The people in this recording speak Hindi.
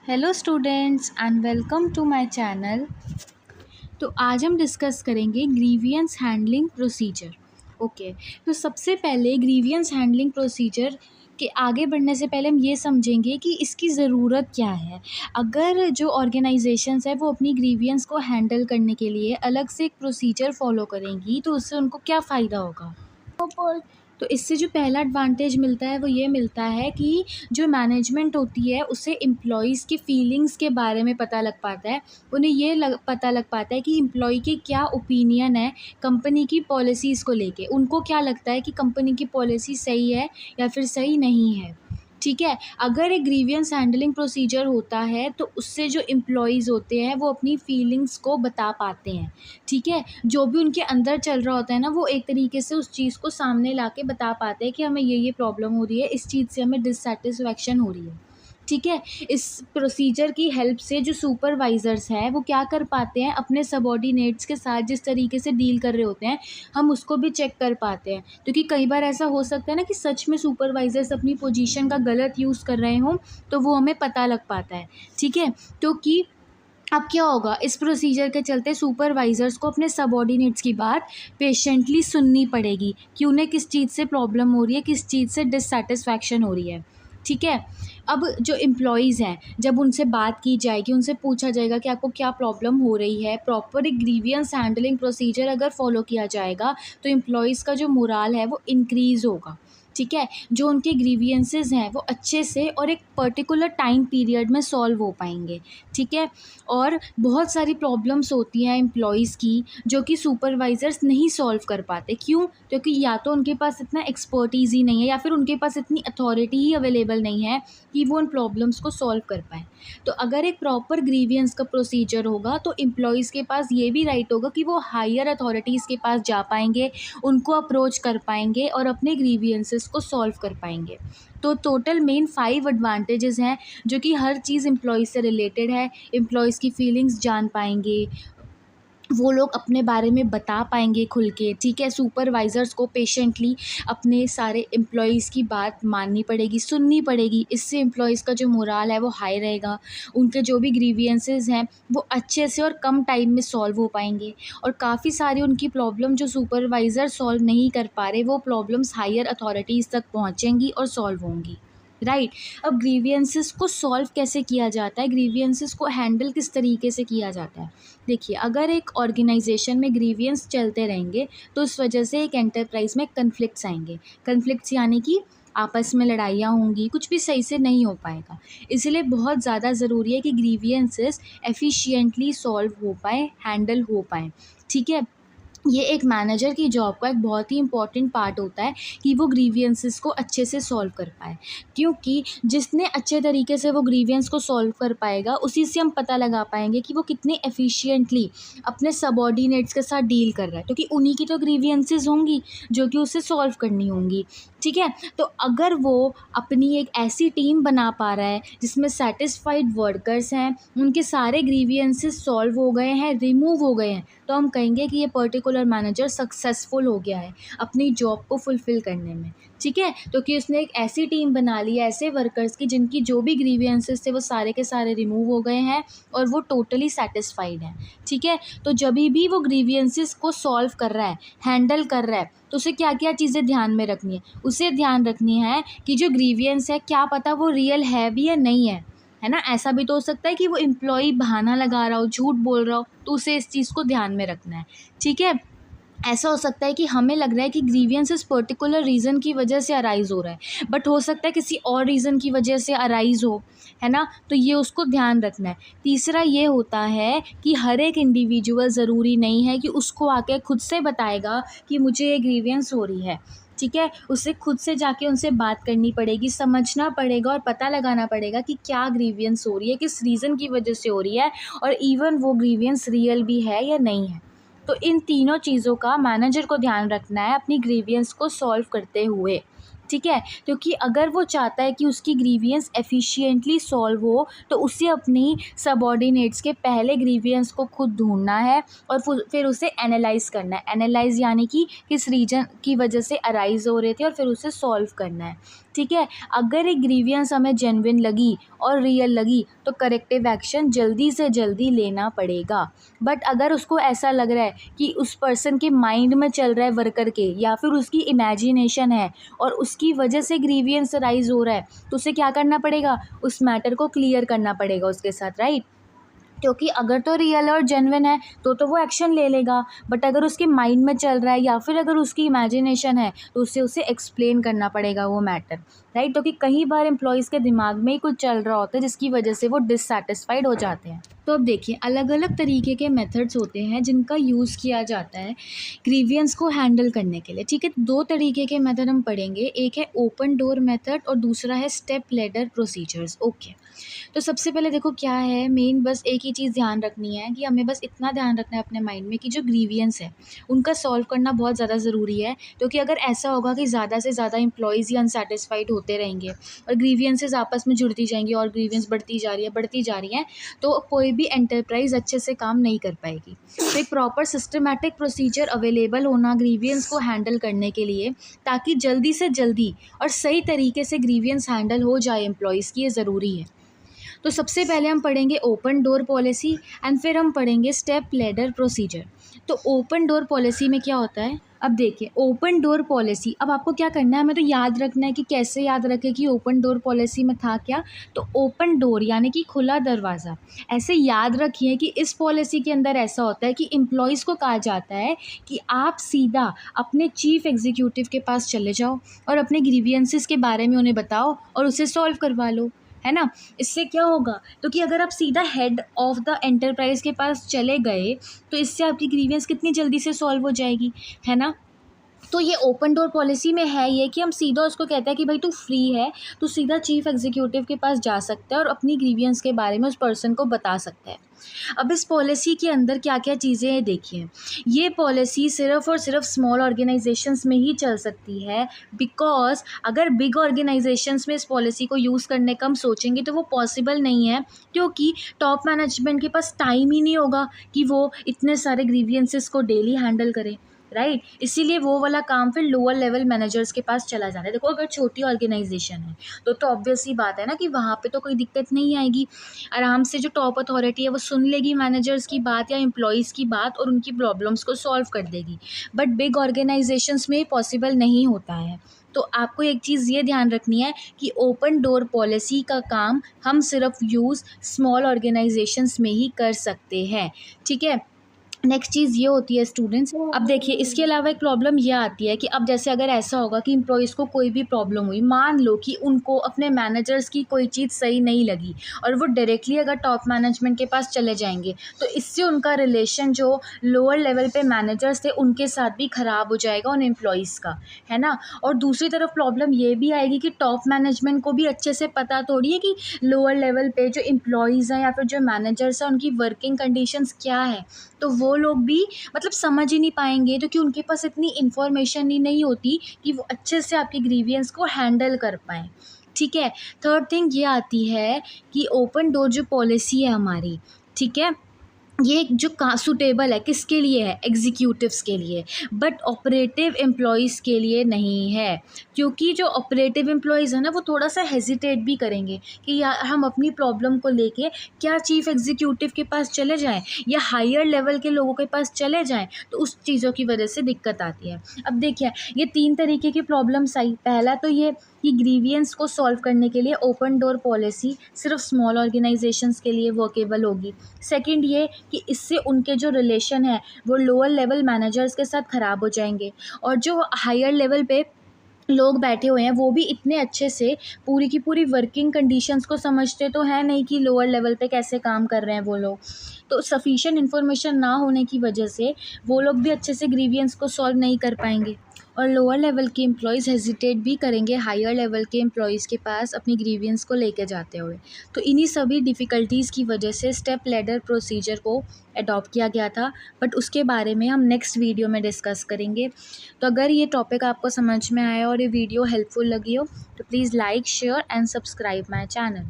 Hello students and welcome to my channel. तो आज हम डिस्कस करेंगे ग्रीवियंस हैंडलिंग प्रोसीजर। ओके, तो सबसे पहले ग्रीवियंस हैंडलिंग प्रोसीजर के आगे बढ़ने से पहले हम ये समझेंगे कि इसकी ज़रूरत क्या है। अगर जो ऑर्गेनाइजेशंस है वो अपनी ग्रीवियंस को हैंडल करने के लिए अलग से एक प्रोसीजर फॉलो करेंगी तो उससे उनको क्या फ़ायदा होगा। तो इससे जो पहला एडवांटेज मिलता है वो ये मिलता है कि जो मैनेजमेंट होती है उससे एम्प्लॉयज़ की फीलिंग्स के बारे में पता लग पाता है। उन्हें ये पता लग पाता है कि एम्प्लॉय के क्या ओपिनियन है कंपनी की पॉलिसीज़ को लेके। उनको क्या लगता है कि कंपनी की पॉलिसी सही है या फिर सही नहीं है। ठीक है, अगर एक ग्रीवियंस हैंडलिंग प्रोसीजर होता है तो उससे जो एम्प्लॉयज़ होते हैं वो अपनी फीलिंग्स को बता पाते हैं। ठीक है, जो भी उनके अंदर चल रहा होता है ना वो एक तरीके से उस चीज़ को सामने ला के बता पाते हैं कि हमें ये प्रॉब्लम हो रही है, इस चीज़ से हमें डिससैटिस्फैक्शन हो रही है। ठीक है, इस प्रोसीजर की हेल्प से जो सुपरवाइज़र्स हैं वो क्या कर पाते हैं, अपने सबॉर्डिनेट्स के साथ जिस तरीके से डील कर रहे होते हैं हम उसको भी चेक कर पाते हैं। क्योंकि कई बार ऐसा हो सकता है ना कि सच में सुपरवाइज़र्स अपनी पोजीशन का गलत यूज़ कर रहे हों तो वो हमें पता लग पाता है। ठीक है, तो कि अब क्या होगा, इस प्रोसीजर के चलते सुपरवाइज़र्स को अपने सबॉर्डिनेट्स की बात पेशेंटली सुननी पड़ेगी कि उन्हें किस चीज़ से प्रॉब्लम हो रही है, किस चीज़ से डिससैटिस्फैक्शन हो रही है। ठीक है, अब जो एम्प्लॉयज़ हैं जब उनसे बात की जाएगी, उनसे पूछा जाएगा कि आपको क्या प्रॉब्लम हो रही है। प्रॉपर एक ग्रीवियंस हैंडलिंग प्रोसीजर अगर फॉलो किया जाएगा तो एम्प्लॉयज़ का जो मोराल है वो इंक्रीज़ होगा। ठीक है, जो उनके ग्रीवियंसेस हैं वो अच्छे से और एक पर्टिकुलर टाइम पीरियड में सॉल्व हो पाएंगे। ठीक है, और बहुत सारी प्रॉब्लम्स होती हैं एम्प्लॉयज़ की जो कि सुपरवाइज़र्स नहीं सॉल्व कर पाते। क्यों? क्योंकि या तो उनके पास इतना एक्सपर्टीज़ ही नहीं है या फिर उनके पास इतनी अथॉरिटी ही अवेलेबल नहीं है कि वो उन प्रॉब्लम्स को सॉल्व कर पाएँ। तो अगर एक प्रॉपर ग्रीवियंस का प्रोसीजर होगा तो एम्प्लॉयज़ के पास ये भी राइट होगा कि वो हायर अथॉरिटीज़ के पास जा पाएंगे, उनको अप्रोच कर पाएंगे और अपने ग्रीवियंसेस को सॉल्व कर पाएंगे। तो टोटल मेन 5 एडवांटेजेस हैं जो कि हर चीज़ एम्प्लॉय से रिलेटेड है। एम्प्लॉयज़ की फीलिंग्स जान पाएंगे, वो लोग अपने बारे में बता पाएंगे खुल के। ठीक है, सुपरवाइज़र्स को पेशेंटली अपने सारे एम्प्लॉयज़ की बात माननी पड़ेगी, सुननी पड़ेगी। इससे एम्प्लॉयज़ का जो मोराल है वो हाई रहेगा, उनके जो भी ग्रीवियंसेस हैं वो अच्छे से और कम टाइम में सॉल्व हो पाएंगे और काफ़ी सारी उनकी प्रॉब्लम जो सुपरवाइज़र सॉल्व नहीं कर पा रहे वो प्रॉब्लम्स हायर अथॉरिटीज़ तक पहुँचेंगी और सॉल्व होंगी। राइट, अब ग्रीवियंसेस को सॉल्व कैसे किया जाता है, ग्रीवियंसेस को हैंडल किस तरीके से किया जाता है। देखिए, अगर एक ऑर्गेनाइजेशन में ग्रीवियंस चलते रहेंगे तो उस वजह से एक एंटरप्राइज में कन्फ्लिक्ट्स आएंगे। कन्फ्लिक्ट्स यानी कि आपस में लड़ाइयाँ होंगी, कुछ भी सही से नहीं हो पाएगा। इसलिए बहुत ज़्यादा ज़रूरी है कि ग्रीवियंसेस एफिशिएंटली सॉल्व हो पाए, हैंडल हो पाएँ। ठीक है, ये एक मैनेजर की जॉब का एक बहुत ही इम्पॉर्टेंट पार्ट होता है कि वो ग्रीवियंसेस को अच्छे से सॉल्व कर पाए। क्योंकि जितने अच्छे तरीके से वो ग्रीवियंस को सॉल्व कर पाएगा उसी से हम पता लगा पाएंगे कि वो कितने एफिशिएंटली अपने सबॉर्डिनेट्स के साथ डील कर रहा है, क्योंकि उन्हीं की तो ग्रीवियंसेस होंगी जो कि उसे सॉल्व करनी होंगी। ठीक है, तो अगर वो अपनी एक ऐसी टीम बना पा रहा है जिसमें सेटिस्फाइड वर्कर्स हैं, उनके सारे ग्रीवियंसेस सॉल्व हो गए हैं, रिमूव हो गए हैं, तो हम कहेंगे कि ये पर्टिकुलर मैनेजर सक्सेसफुल हो गया है अपनी जॉब को फुलफ़िल करने में। ठीक है, क्योंकि उसने एक ऐसी टीम बना ली है, ऐसे वर्कर्स की जिनकी जो भी ग्रीवियंसेस थे वो सारे के सारे रिमूव हो गए हैं और वो टोटली सैटिस्फाइड हैं। ठीक है, तो जभी भी वो ग्रीवियंसेस को सॉल्व कर रहा है, हैंडल कर रहा है, तो उसे क्या-क्या चीज़ें ध्यान में रखनी है? उसे ध्यान रखनी है कि जो ग्रीवियंस है क्या पता वो रियल है भी या नहीं है ना? ऐसा भी तो हो सकता है कि वो एम्प्लॉयी बहाना लगा रहा हो, झूठ बोल रहा हो, तो उसे इस चीज़ को ध्यान में रखना है। ठीक है? ऐसा हो सकता है कि हमें लग रहा है कि ग्रीवियंस इस पर्टिकुलर रीज़न की वजह से अराइज़ हो रहा है, बट हो सकता है किसी और रीज़न की वजह से अराइज़ हो, है ना? तो ये उसको ध्यान रखना है। तीसरा ये होता है कि हर एक इंडिविजुअल ज़रूरी नहीं है कि उसको आके खुद से बताएगा कि मुझे ये ग्रीवियंस हो रही है। ठीक है, उसे खुद से जाके उनसे बात करनी पड़ेगी, समझना पड़ेगा और पता लगाना पड़ेगा कि क्या ग्रीवियंस हो रही है, किस रीज़न की वजह से हो रही है और इवन वो ग्रीवियंस रियल भी है या नहीं है। तो इन तीनों चीज़ों का मैनेजर को ध्यान रखना है अपनी ग्रीवियंस को सॉल्व करते हुए। ठीक है, क्योंकि अगर वो चाहता है कि उसकी ग्रीवियंस एफिशिएंटली सॉल्व हो तो उसे अपनी सबॉर्डिनेट्स के पहले ग्रीवियंस को खुद ढूंढना है और फिर उसे एनालाइज़ करना है। एनालाइज़ यानी कि किस रीजन की वजह से अराइज़ हो रहे थे और फिर उसे सॉल्व करना है। ठीक है। अगर एक ग्रीवियंस हमें जेन्युइन लगी और रियल लगी तो करेक्टिव एक्शन जल्दी से जल्दी लेना पड़ेगा। बट अगर उसको ऐसा लग रहा है कि उस पर्सन के माइंड में चल रहा है वर्कर के, या फिर उसकी इमेजिनेशन है और उसकी वजह से ग्रीवियंस राइज हो रहा है, तो उसे क्या करना पड़ेगा, उस मैटर को क्लियर करना पड़ेगा उसके साथ, राइट। क्योंकि अगर तो रियल और जेन्युइन है तो वो एक्शन ले लेगा, बट अगर उसके माइंड में चल रहा है या फिर अगर उसकी इमेजिनेशन है तो उसे एक्सप्लेन करना पड़ेगा वो मैटर, राइट। क्योंकि कई बार एम्प्लॉयज़ के दिमाग में ही कुछ चल रहा होता है जिसकी वजह से वो डिससेटिस्फाइड हो जाते हैं। तो अब देखिए, अलग अलग तरीके के मेथड्स होते हैं जिनका यूज़ किया जाता है ग्रीवियंस को हैंडल करने के लिए, ठीक है। दो तरीके के मेथड हम पढ़ेंगे, एक है ओपन डोर मेथड और दूसरा है स्टेप लैडर प्रोसीजर्स, ओके। तो सबसे पहले देखो क्या है मेन, बस एक ही चीज़ ध्यान रखनी है कि हमें बस इतना ध्यान रखना है अपने माइंड में कि जो ग्रीवियंस है उनका सॉल्व करना बहुत ज़्यादा ज़रूरी है। क्योंकि अगर ऐसा होगा कि ज़्यादा से ज़्यादा एम्प्लॉयज़ ही अनसेटिस्फाइड होते रहेंगे और ग्रीवियंसेस आपस में जुड़ती जाएंगी और ग्रीवियंस बढ़ती जा रही है, तो कोई भी एंटरप्राइज अच्छे से काम नहीं कर पाएगी। तो एक प्रॉपर सिस्टमेटिक प्रोसीजर अवेलेबल होना ग्रीवियंस को हैंडल करने के लिए, ताकि जल्दी से जल्दी और सही तरीके से ग्रीवियंस हैंडल हो जाए एम्प्लॉयज़ की, ये ज़रूरी है। तो सबसे पहले हम पढ़ेंगे ओपन डोर पॉलिसी एंड फिर हम पढ़ेंगे स्टेप लैडर प्रोसीजर। तो ओपन डोर पॉलिसी में क्या होता है, अब देखिए ओपन डोर पॉलिसी, अब आपको क्या करना है, हमें तो याद रखना है कि कैसे याद रखें कि ओपन डोर पॉलिसी में था क्या। तो ओपन डोर यानी कि खुला दरवाज़ा, ऐसे याद रखिए कि इस पॉलिसी के अंदर ऐसा होता है कि एम्प्लॉयज़ को कहा जाता है कि आप सीधा अपने चीफ एग्जीक्यूटिव के पास चले जाओ और अपने ग्रीवियंसेस के बारे में उन्हें बताओ और उसे सॉल्व करवा लो, है ना। इससे क्या होगा, तो कि अगर आप सीधा हेड ऑफ द एंटरप्राइज के पास चले गए तो इससे आपकी ग्रीवियंस कितनी जल्दी से सॉल्व हो जाएगी, है ना। तो ये ओपन डोर पॉलिसी में है ये कि हम सीधा उसको कहते हैं कि भाई तू फ्री है, तो सीधा चीफ एग्जीक्यूटिव के पास जा सकता है और अपनी ग्रीवियंस के बारे में उस पर्सन को बता सकता है। अब इस पॉलिसी के अंदर क्या क्या चीज़ें हैं देखिए, ये पॉलिसी सिर्फ़ और सिर्फ स्मॉल ऑर्गेनाइजेशंस में ही चल सकती है, बिकॉज़ अगर बिग ऑर्गेनाइजेशंस में इस पॉलिसी को यूज़ करने का हम सोचेंगे तो वो पॉसिबल नहीं है। क्योंकि टॉप मैनेजमेंट के पास टाइम ही नहीं होगा कि वो इतने सारे ग्रीवियंसेस को डेली हैंडल करे, राइट। इसीलिए वो वाला काम फिर लोअर लेवल मैनेजर्स के पास चला जाता है। देखो अगर छोटी ऑर्गेनाइजेशन है तो ऑब्वियस सी बात है ना कि वहाँ पे तो कोई दिक्कत नहीं आएगी, आराम से जो टॉप अथॉरिटी है वो सुन लेगी मैनेजर्स की बात या एम्प्लॉयज़ की बात और उनकी प्रॉब्लम्स को सॉल्व कर देगी। बट बिग ऑर्गेनाइजेशंस में पॉसिबल नहीं होता है। तो आपको एक चीज़ ये ध्यान रखनी है कि ओपन डोर पॉलिसी का काम हम सिर्फ यूज़ स्मॉल ऑर्गेनाइजेशंस में ही कर सकते हैं, ठीक है। नेक्स्ट चीज़ ये होती है स्टूडेंट्स, अब देखिए इसके अलावा एक प्रॉब्लम ये आती है कि अब जैसे अगर ऐसा होगा कि एम्प्लॉयज़ को कोई भी प्रॉब्लम हुई, मान लो कि उनको अपने मैनेजर्स की कोई चीज़ सही नहीं लगी और वो डायरेक्टली अगर टॉप मैनेजमेंट के पास चले जाएंगे तो इससे उनका रिलेशन जो लोअर लेवल पे मैनेजर्स थे उनके साथ भी ख़राब हो जाएगा उन एम्प्लॉयज़ का, है ना। और दूसरी तरफ प्रॉब्लम ये भी आएगी कि टॉप मैनेजमेंट को भी अच्छे से पता थोड़ी है कि लोअर लेवल पे जो एम्प्लॉयज़ हैं या फिर जो मैनेजर्स हैं उनकी वर्किंग कंडीशंस क्या है, तो वो लोग भी मतलब समझ ही नहीं पाएंगे, क्योंकि उनके पास इतनी इन्फॉर्मेशन ही नहीं होती कि वो अच्छे से आपके ग्रीवियंस को हैंडल कर पाएँ, ठीक है। थर्ड थिंग ये आती है कि ओपन डोर जो पॉलिसी है हमारी, ठीक है, ये जो का सूटेबल है किसके लिए है, एग्जीक्यूटिव्स के लिए, बट ऑपरेटिव एम्प्लॉयज़ के लिए नहीं है। क्योंकि जो ऑपरेटिव एम्प्लॉयज़ है ना वो थोड़ा सा हेजिटेट भी करेंगे कि यार हम अपनी प्रॉब्लम को लेके क्या चीफ एग्जीक्यूटिव के पास चले जाएं या हायर लेवल के लोगों के पास चले जाएं, तो उस चीज़ों की वजह से दिक्कत आती है। अब देखिए ये तीन तरीके की प्रॉब्लम्स आई, पहला तो ये कि ग्रीवियंस को सॉल्व करने के लिए ओपन डोर पॉलिसी सिर्फ स्मॉल ऑर्गेनाइजेशंस के लिए वर्केबल होगी। सेकंड ये कि इससे उनके जो रिलेशन है वो लोअर लेवल मैनेजर्स के साथ ख़राब हो जाएंगे और जो हायर लेवल पे लोग बैठे हुए हैं वो भी इतने अच्छे से पूरी की पूरी वर्किंग कंडीशंस को समझते तो है नहीं कि लोअर लेवल पे कैसे काम कर रहे हैं वो लोग। तो सफिशिएंट इन्फॉर्मेशन ना होने की वजह से वो लोग भी अच्छे से ग्रीवियंस को सॉल्व नहीं कर पाएंगे और लोअर लेवल के एम्प्लॉयज़ हेजिटेट भी करेंगे हायर लेवल के एम्प्लॉयज़ के पास अपनी ग्रीवियंस को लेके जाते हुए। तो इन्हीं सभी डिफ़िकल्टीज़ की वजह से स्टेप लैडर प्रोसीजर को अडॉप्ट किया गया था, बट उसके बारे में हम नेक्स्ट वीडियो में डिस्कस करेंगे। तो अगर ये टॉपिक आपको समझ में आया और ये वीडियो हेल्पफुल लगी हो तो please like share and subscribe my channel.